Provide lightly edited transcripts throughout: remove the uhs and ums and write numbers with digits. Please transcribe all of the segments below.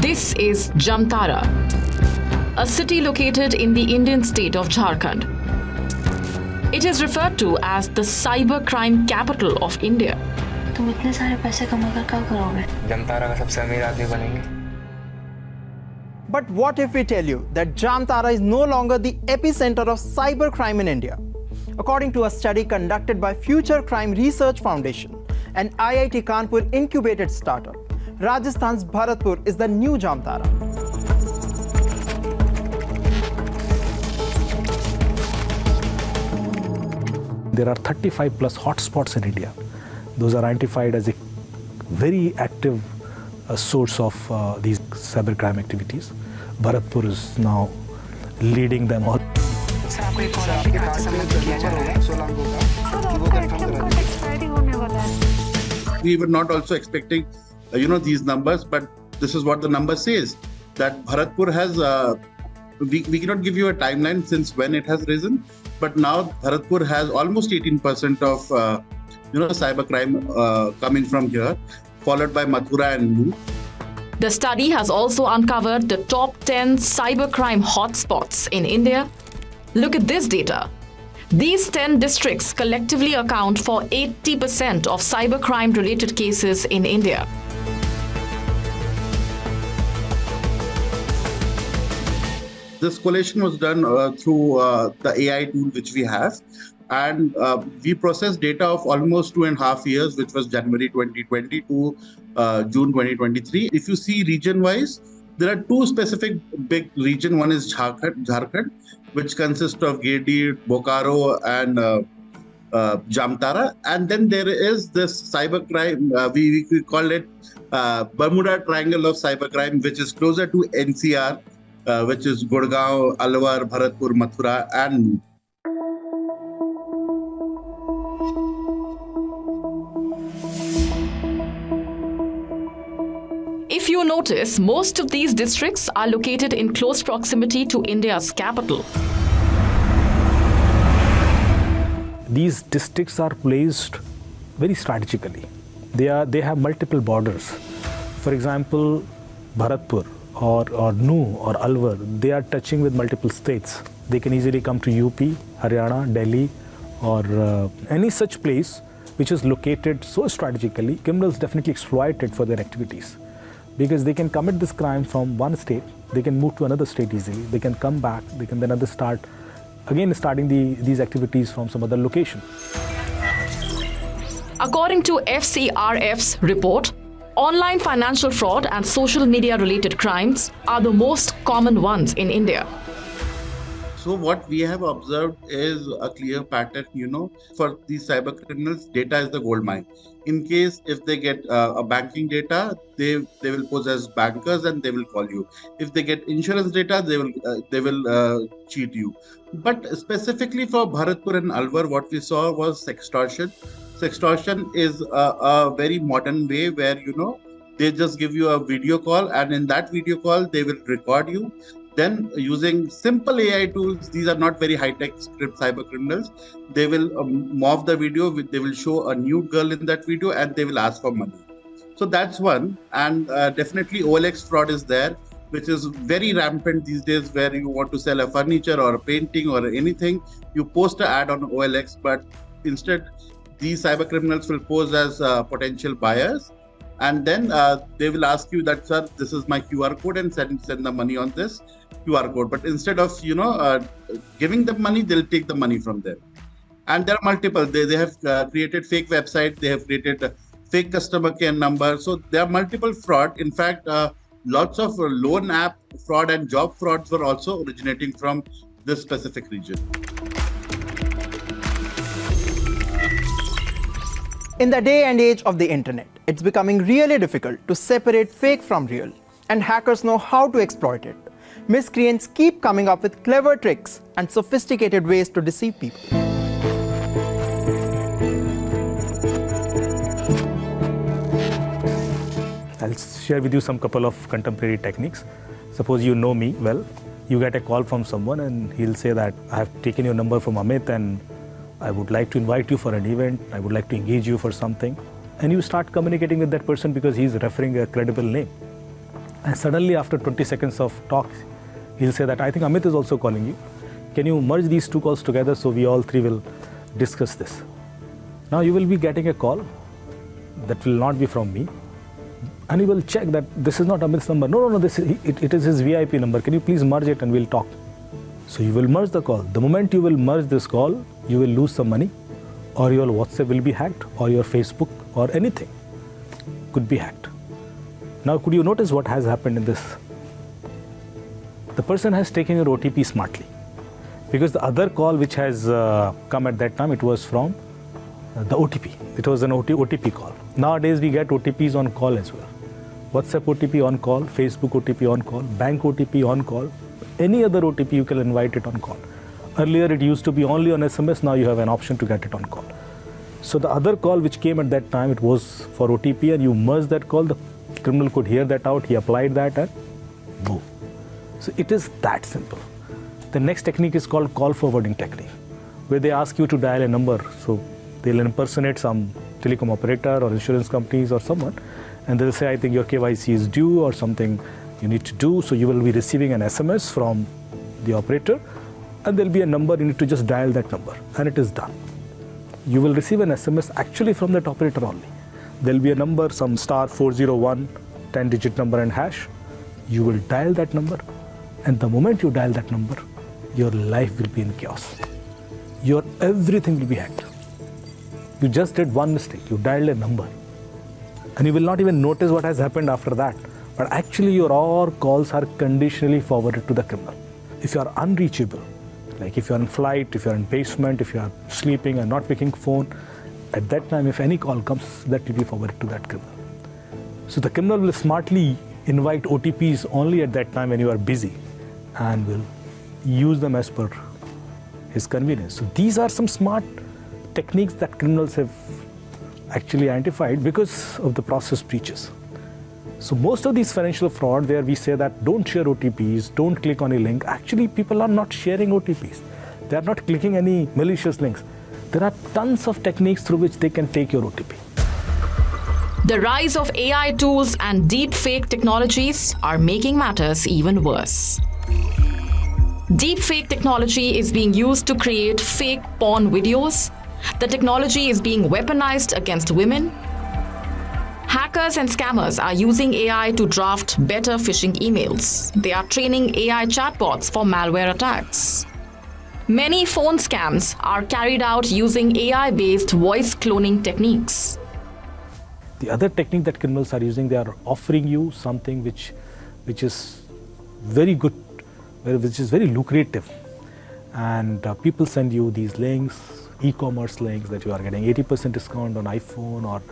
This is Jamtara, a city located in the Indian state of Jharkhand. It is referred to as the cybercrime capital of India. तुम इतने सारे पैसे कमाकर क्या करोगे? जमतारा का सबसे अमीर आदमी बनेंगे. But what if we tell you that Jamtara is no longer the epicenter of cybercrime in India? According to a study conducted by Future Crime Research Foundation, an IIT Kanpur incubated startup, Rajasthan's Bharatpur is the new Jamtara. There are 35 plus hotspots in India. Those are identified as a very active source of these cybercrime activities. Bharatpur is now leading them all. We were not also expecting, these numbers, but this is what the number says, that Bharatpur has, we cannot give you a timeline since when it has risen, but now Bharatpur has almost 18% of, cybercrime coming from here, followed by Mathura and Nuh. The study has also uncovered the top 10 cybercrime hotspots in India. Look at this data. These 10 districts collectively account for 80% of cybercrime-related cases in India. This collation was done through the AI tool which we have, and we processed data of almost 2.5 years, which was January 2020 to June 2023. If you see region-wise, there are two specific big regions. One is Jharkhand, which consists of Girdi, Bokaro, and Jamtara. And then there is this cybercrime, we call it Bermuda Triangle of cybercrime, which is closer to NCR, which is Gurugram, Alwar, Bharatpur, Mathura, and Nuh. If you notice, most of these districts are located in close proximity to India's capital. These districts are placed very strategically. They have multiple borders. For example, Bharatpur or Nuh or Alwar, they are touching with multiple states. They can easily come to UP, Haryana, Delhi, or any such place which is located so strategically. Criminals definitely exploit it for their activities, because they can commit this crime from one state, they can move to another state easily, they can come back, they can then starting these activities from some other location. According to FCRF's report, online financial fraud and social media related crimes are the most common ones in India. So what we have observed is a clear pattern, for these cyber criminals, data is the gold mine. In case if they get a banking data, they will pose as bankers and they will call you. If they get insurance data, they will cheat you. But specifically for Bharatpur and Alwar, what we saw was sextortion. Sextortion is a very modern way where, they just give you a video call, and in that video call, they will record you. Then using simple AI tools, these are not very high-tech script cyber criminals, they will morph the video, they will show a nude girl in that video, and they will ask for money. So that's one. And definitely OLX fraud is there, which is very rampant these days, where you want to sell a furniture or a painting or anything, you post an ad on OLX, but instead these cyber criminals will pose as potential buyers. And then they will ask you that, sir, this is my QR code, and send the money on this QR code. But instead of, giving them money, they'll take the money from them. And there are multiple. They have created fake website. They have created fake customer care number. So there are multiple fraud. In fact, lots of loan app fraud and job frauds were also originating from this specific region. In the day and age of the internet, it's becoming really difficult to separate fake from real, and hackers know how to exploit it. Miscreants keep coming up with clever tricks and sophisticated ways to deceive people. I'll share with you some couple of contemporary techniques. Suppose you know me well, you get a call from someone and he'll say that I have taken your number from Amit and I would like to invite you for an event, I would like to engage you for something. And you start communicating with that person because he's referring a credible name. And suddenly after 20 seconds of talk, he'll say that, I think Amit is also calling you. Can you merge these two calls together so we all three will discuss this? Now you will be getting a call that will not be from me. And you will check that this is not Amit's number. No, it is his VIP number. Can you please merge it and we'll talk? So you will merge the call. The moment you will merge this call, you will lose some money, or your WhatsApp will be hacked, or your Facebook, or anything could be hacked. Now could you notice what has happened in this? The person has taken your OTP smartly. Because the other call which has come at that time, it was from the OTP. It was an OTP call. Nowadays we get OTPs on call as well. WhatsApp OTP on call, Facebook OTP on call, bank OTP on call, any other OTP you can invite it on call. Earlier it used to be only on SMS, now you have an option to get it on call. So the other call which came at that time, it was for OTP, and you merged that call, the criminal could hear that out, he applied that, and boom. So it is that simple. The next technique is called call forwarding technique, where they ask you to dial a number. So they'll impersonate some telecom operator or insurance companies or someone, and they'll say, I think your KYC is due or something you need to do. So you will be receiving an SMS from the operator, and there'll be a number, you need to just dial that number, and it is done. You will receive an SMS actually from that operator only. There'll be a number, some *401, 10-digit number and hash. You will dial that number, and the moment you dial that number, your life will be in chaos. Your everything will be hacked. You just did one mistake, you dialed a number, and you will not even notice what has happened after that. But actually your all calls are conditionally forwarded to the criminal. If you are unreachable, like if you are in flight, if you are in basement, if you are sleeping and not picking phone, at that time if any call comes, that will be forwarded to that criminal. So the criminal will smartly invite OTPs only at that time when you are busy, and will use them as per his convenience. So these are some smart techniques that criminals have actually identified because of the process breaches. So most of these financial fraud where we say that don't share OTPs, don't click on a link, actually people are not sharing OTPs. They are not clicking any malicious links. There are tons of techniques through which they can take your OTP. The rise of AI tools and deepfake technologies are making matters even worse. Deepfake technology is being used to create fake porn videos. The technology is being weaponized against women. Hackers and scammers are using AI to draft better phishing emails. They are training AI chatbots for malware attacks. Many phone scams are carried out using AI-based voice cloning techniques. The other technique that criminals are using, they are offering you something which is very good, which is very lucrative. And people send you these links, e-commerce links, that you are getting 80% discount on iPhone or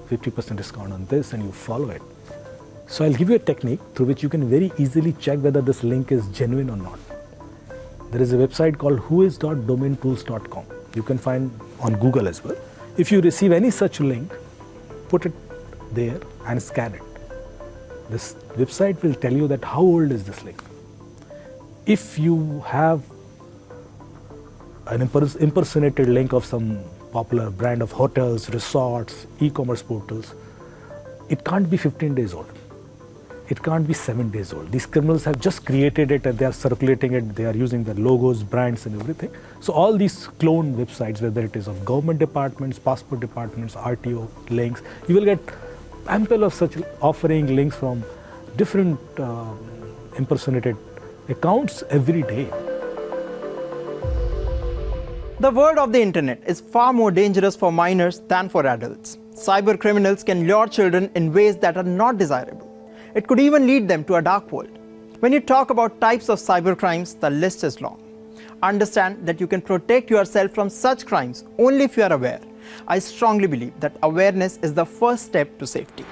50% discount on this, and you follow it. So I'll give you a technique through which you can very easily check whether this link is genuine or not. There is a website called whois.domaintools.com. You can find on Google as well. If you receive any such link, put it there and scan it. This website will tell you that how old is this link. If you have an impersonated link of some popular brand of hotels, resorts, e-commerce portals, it can't be 15 days old. It can't be 7 days old. These criminals have just created it and they are circulating it. They are using their logos, brands and everything. So all these clone websites, whether it is of government departments, passport departments, RTO links, you will get ample of such offering links from different impersonated accounts every day. The world of the internet is far more dangerous for minors than for adults. Cyber criminals can lure children in ways that are not desirable. It could even lead them to a dark world. When you talk about types of cyber crimes, the list is long. Understand that you can protect yourself from such crimes only if you are aware. I strongly believe that awareness is the first step to safety.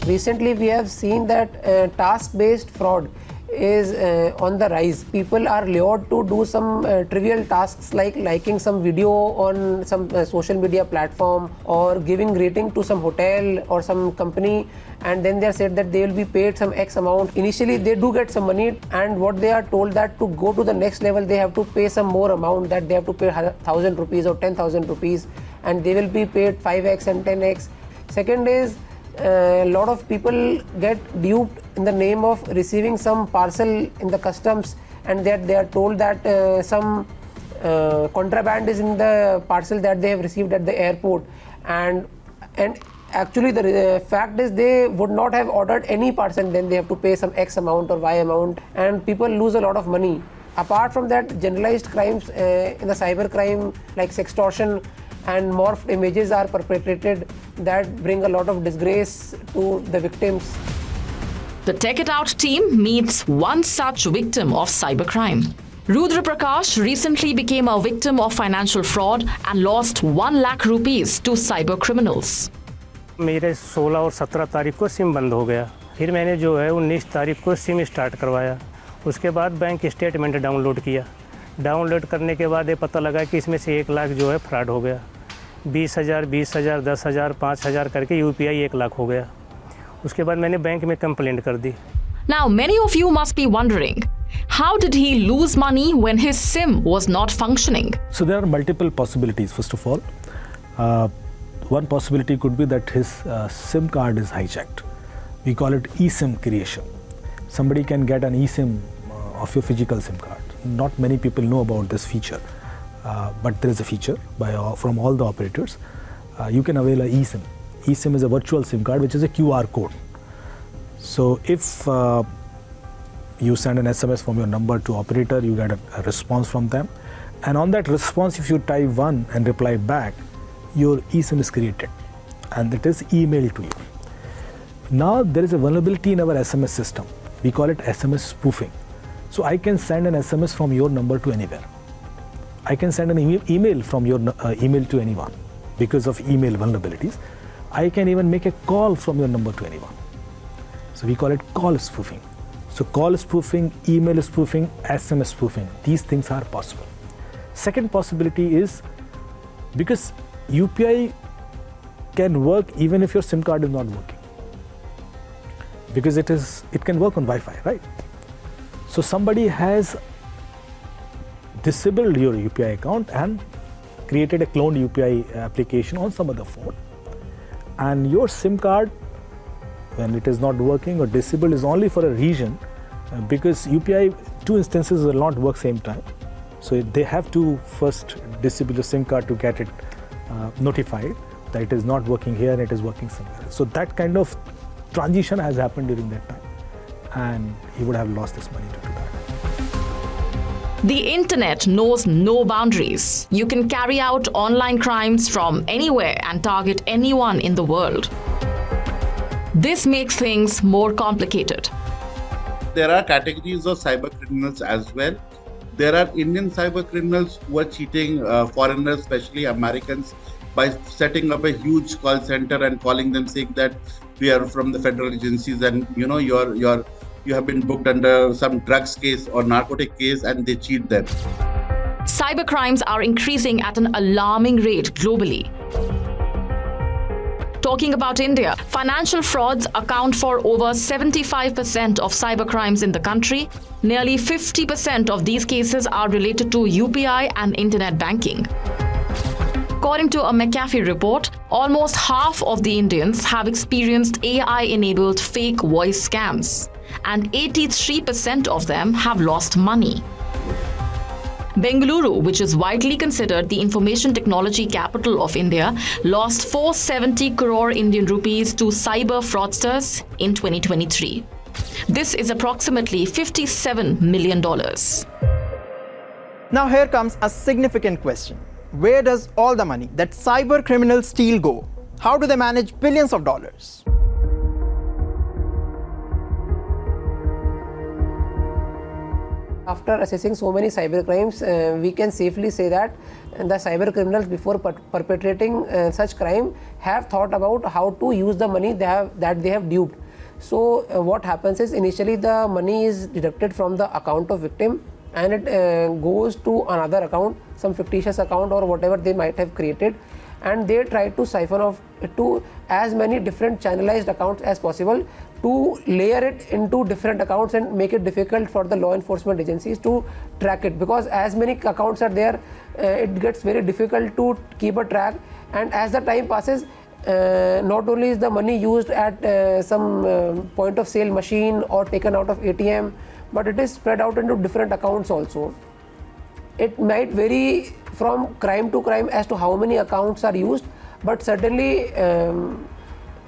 Recently, we have seen that task-based fraud is on the rise. People are lured to do some trivial tasks like liking some video on some social media platform or giving rating to some hotel or some company, and then they are said that they will be paid some X amount. Initially, they do get some money, and what they are told that to go to the next level, they have to pay some more amount, that they have to pay 1,000 rupees or 10,000 rupees. and they will be paid 5x and 10x. Second is a lot of people get duped in the name of receiving some parcel in the customs, and that they are told that some contraband is in the parcel that they have received at the airport, and actually the fact is they would not have ordered any parcel, then they have to pay some X amount or Y amount, and people lose a lot of money. Apart from that, generalized crimes in the cybercrime like sextortion and morphed images are perpetrated that bring a lot of disgrace to the victims. The Tech It Out team meets one such victim of cybercrime. Rudra Prakash recently became a victim of financial fraud and lost 1 lakh rupees to cyber criminals. मेरे 16 और 17 तारीख को SIM बंद हो गया। फिर मैंने जो है 19 तारीख को सिम स्टार्ट करवाया। उसके बाद बैंक स्टेटमेंट डाउनलोड किया। डाउनलोड करने के बाद ये पता लगा कि इसमें से 1 लाख जो है फ्रॉड हो गया। 20,000, 20,000, 10,000, 5,000 करके UPI 1 लाख हो गया। उसके बाद मैंने बैंक में कंप्लेंट कर दी। Now, many of you must be wondering, how did he lose money when his SIM was not functioning? So there are multiple possibilities. First of all, one possibility could be that his SIM card is hijacked. We call it eSIM creation. Somebody can get an eSIM of your physical SIM card. Not many people know about this feature, but there is a feature from all the operators. You can avail a eSIM. eSIM is a virtual SIM card which is a QR code. So if you send an SMS from your number to operator, you get a response from them, and on that response, if you type 1 and reply back, your eSIM is created and it is emailed to you. Now there is a vulnerability in our SMS system. We call it SMS spoofing. So I can send an SMS from your number to anywhere. I can send an email from your email to anyone because of email vulnerabilities. I can even make a call from your number to anyone. So we call it call spoofing. So call spoofing, email spoofing, SMS spoofing, these things are possible. Second possibility is because UPI can work even if your SIM card is not working, because it can work on Wi-Fi, right? So somebody has disabled your UPI account and created a cloned UPI application on some other phone, and your SIM card, when it is not working or disabled, is only for a region, because UPI, 2 instances will not work same time. So they have to first disable the SIM card to get it notified that it is not working here and it is working somewhere else. So that kind of transition has happened during that time, and he would have lost his money due to that. The internet knows no boundaries. You can carry out online crimes from anywhere and target anyone in the world. This makes things more complicated. There are categories of cyber criminals as well. There are Indian cyber criminals who are cheating foreigners, especially Americans, by setting up a huge call center and calling them, saying that we are from the federal agencies and you have been booked under some drugs case or narcotic case, and they cheat them. Cybercrimes are increasing at an alarming rate globally. Talking about India, financial frauds account for over 75% of cybercrimes in the country. Nearly 50% of these cases are related to UPI and internet banking. According to a McAfee report, almost half of the Indians have experienced AI-enabled fake voice scams, and 83% of them have lost money. Bengaluru, which is widely considered the information technology capital of India, lost 470 crore Indian rupees to cyber fraudsters in 2023. This is approximately $57 million. Now here comes a significant question. Where does all the money that cyber criminals steal go? How do they manage billions of dollars? After assessing so many cyber crimes, we can safely say that the cyber criminals, before perpetrating such crime, have thought about how to use the money that they have duped. So what happens is, initially the money is deducted from the account of victim and it goes to another account, some fictitious account or whatever they might have created, and they try to siphon off to as many different channelized accounts as possible to layer it into different accounts and make it difficult for the law enforcement agencies to track it, because as many accounts are there, it gets very difficult to keep a track, And as the time passes, not only is the money used at some point of sale machine or taken out of ATM, but it is spread out into different accounts also. It might vary from crime to crime as to how many accounts are used, but certainly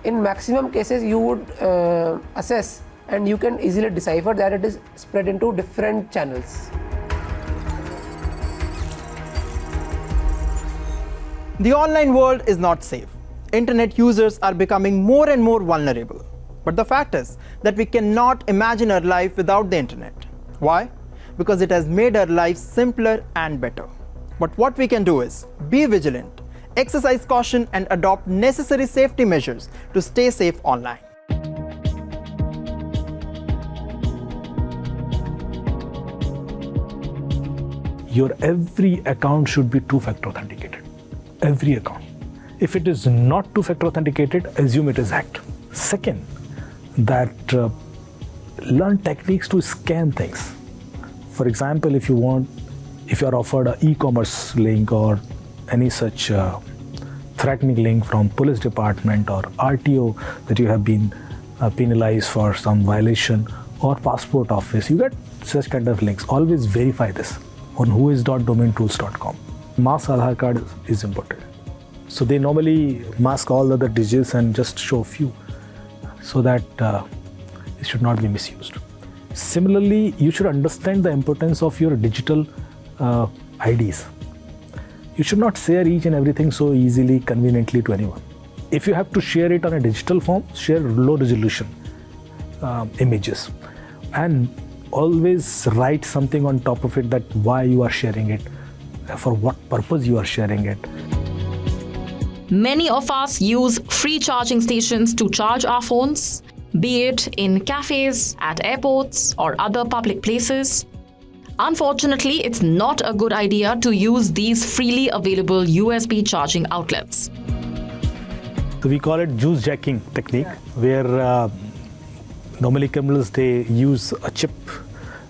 in maximum cases you would assess and you can easily decipher that it is spread into different channels. The online world is not safe. Internet users are becoming more and more vulnerable. But the fact is that we cannot imagine our life without the internet. Why? Because it has made our lives simpler and better. But what we can do is be vigilant, exercise caution and adopt necessary safety measures to stay safe online. Your every account should be two-factor authenticated. Every account. If it is not two-factor authenticated, assume it is hacked. Second, that learn techniques to scan things. For example, if you are offered an e-commerce link or any such threatening link from police department or RTO that you have been penalized for some violation or passport office, you get such kind of links. Always verify this on whois.domaintools.com. Mask Aadhaar card is important. So they normally mask all other digits and just show few so that it should not be misused. Similarly, you should understand the importance of your digital IDs. You should not share each and everything so easily, conveniently to anyone. If you have to share it on a digital form, share low resolution images and always write something on top of it that why you are sharing it, for what purpose you are sharing it. Many of us use free charging stations to charge our phones, be it in cafes, at airports, or other public places. Unfortunately, it's not a good idea to use these freely available USB charging outlets. So we call it juice jacking technique, where normally criminals, they use a chip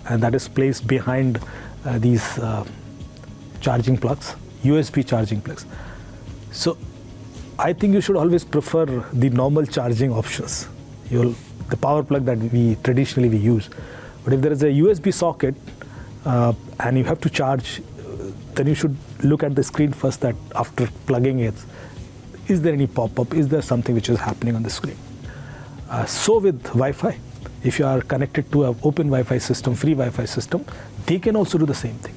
and that is placed behind these charging plugs, USB charging plugs. So I think you should always prefer the normal charging options, the power plug that we traditionally use. But if there is a USB socket and you have to charge, then you should look at the screen first, that after plugging it, is there any pop-up, is there something which is happening on the screen? So with Wi-Fi, if you are connected to an open Wi-Fi system, free Wi-Fi system, they can also do the same thing.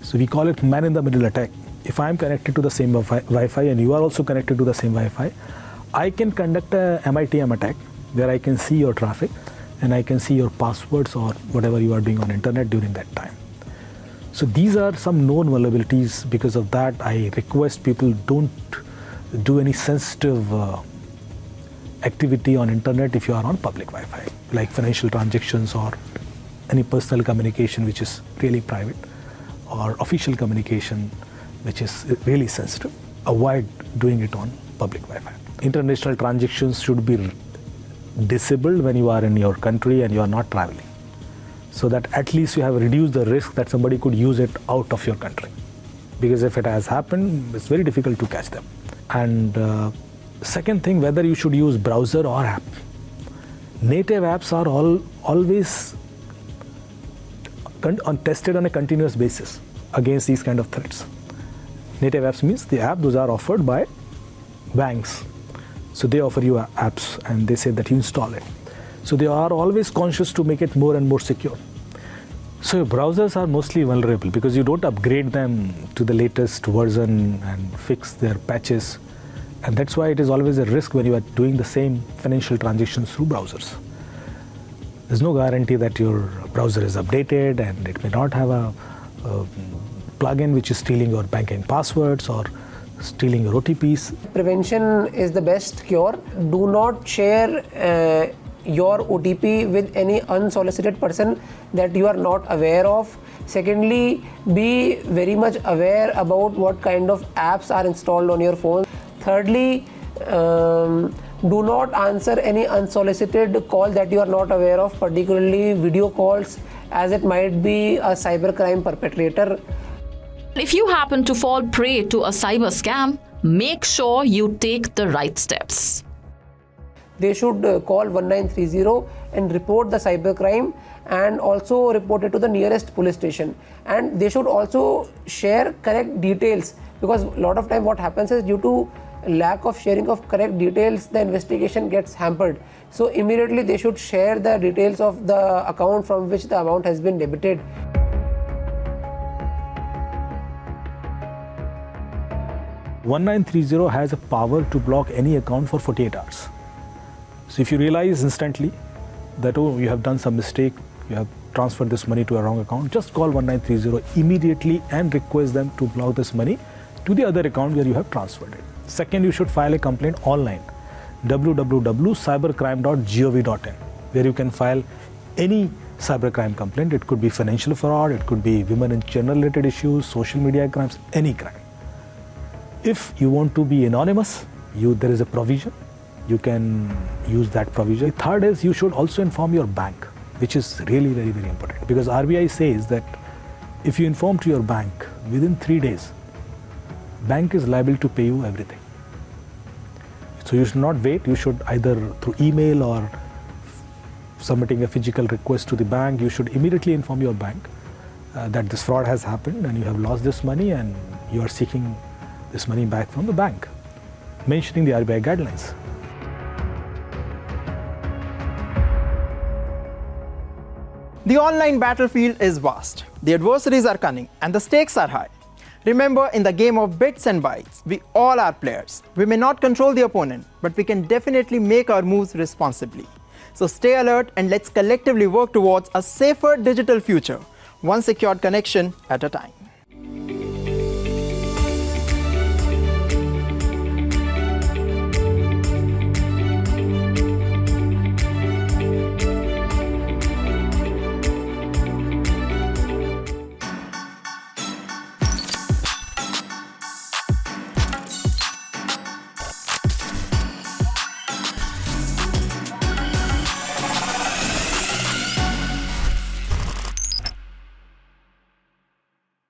So we call it man-in-the-middle attack. If I am connected to the same Wi-Fi and you are also connected to the same Wi-Fi, I can conduct a MITM attack where I can see your traffic and I can see your passwords or whatever you are doing on internet during that time. So these are some known vulnerabilities. Because of that, I request people don't do any sensitive activity on internet if you are on public Wi-Fi, like financial transactions or any personal communication which is really private, or official communication which is really sensitive. Avoid doing it on public Wi-Fi. International transactions should be disabled when you are in your country and you are not traveling, so that at least you have reduced the risk that somebody could use it out of your country. Because if it has happened, it's very difficult to catch them. And second thing, whether you should use browser or app. Native apps are always tested on a continuous basis against these kind of threats. Native apps means the app, those are offered by banks. So they offer you apps and they say that you install it. So they are always conscious to make it more and more secure. So your browsers are mostly vulnerable because you don't upgrade them to the latest version and fix their patches. And that's why it is always a risk when you are doing the same financial transactions through browsers. There's no guarantee that your browser is updated, and it may not have a plugin which is stealing your banking passwords or stealing your OTPs. Prevention is the best cure. Do not share your OTP with any unsolicited person that you are not aware of. Secondly, be very much aware about what kind of apps are installed on your phone. Thirdly, do not answer any unsolicited call that you are not aware of, particularly video calls, as it might be a cybercrime perpetrator. If you happen to fall prey to a cyber scam, Make sure you take the right steps. They should call 1930 and report the cybercrime, and also report it to the nearest police station. And they should also share correct details, because a lot of time what happens is, due to lack of sharing of correct details, the investigation gets hampered. So immediately they should share the details of the account from which the amount has been debited. "1930 has a power to block any account for 48 hours. So if you realize instantly that, oh, you have done some mistake, you have transferred this money to a wrong account, just call 1930 immediately and request them to block this money to the other account where you have transferred it. Second, you should file a complaint online, www.cybercrime.gov.in, where you can file any cybercrime complaint. It could be financial fraud, it could be women and gender related issues, social media crimes, any crime. If you want to be anonymous, there is a provision. You can use that provision. Third is, you should also inform your bank, which is really very, very important, because RBI says that if you inform to your bank within 3 days, bank is liable to pay you everything. So you should not wait. You should either through email or submitting a physical request to the bank, you should immediately inform your bank that this fraud has happened and you have lost this money and you are seeking this money back from the bank, mentioning the RBI guidelines. The online battlefield is vast. The adversaries are cunning and the stakes are high. Remember, in the game of bits and bytes, we all are players. We may not control the opponent, but we can definitely make our moves responsibly. So stay alert and let's collectively work towards a safer digital future, one secured connection at a time.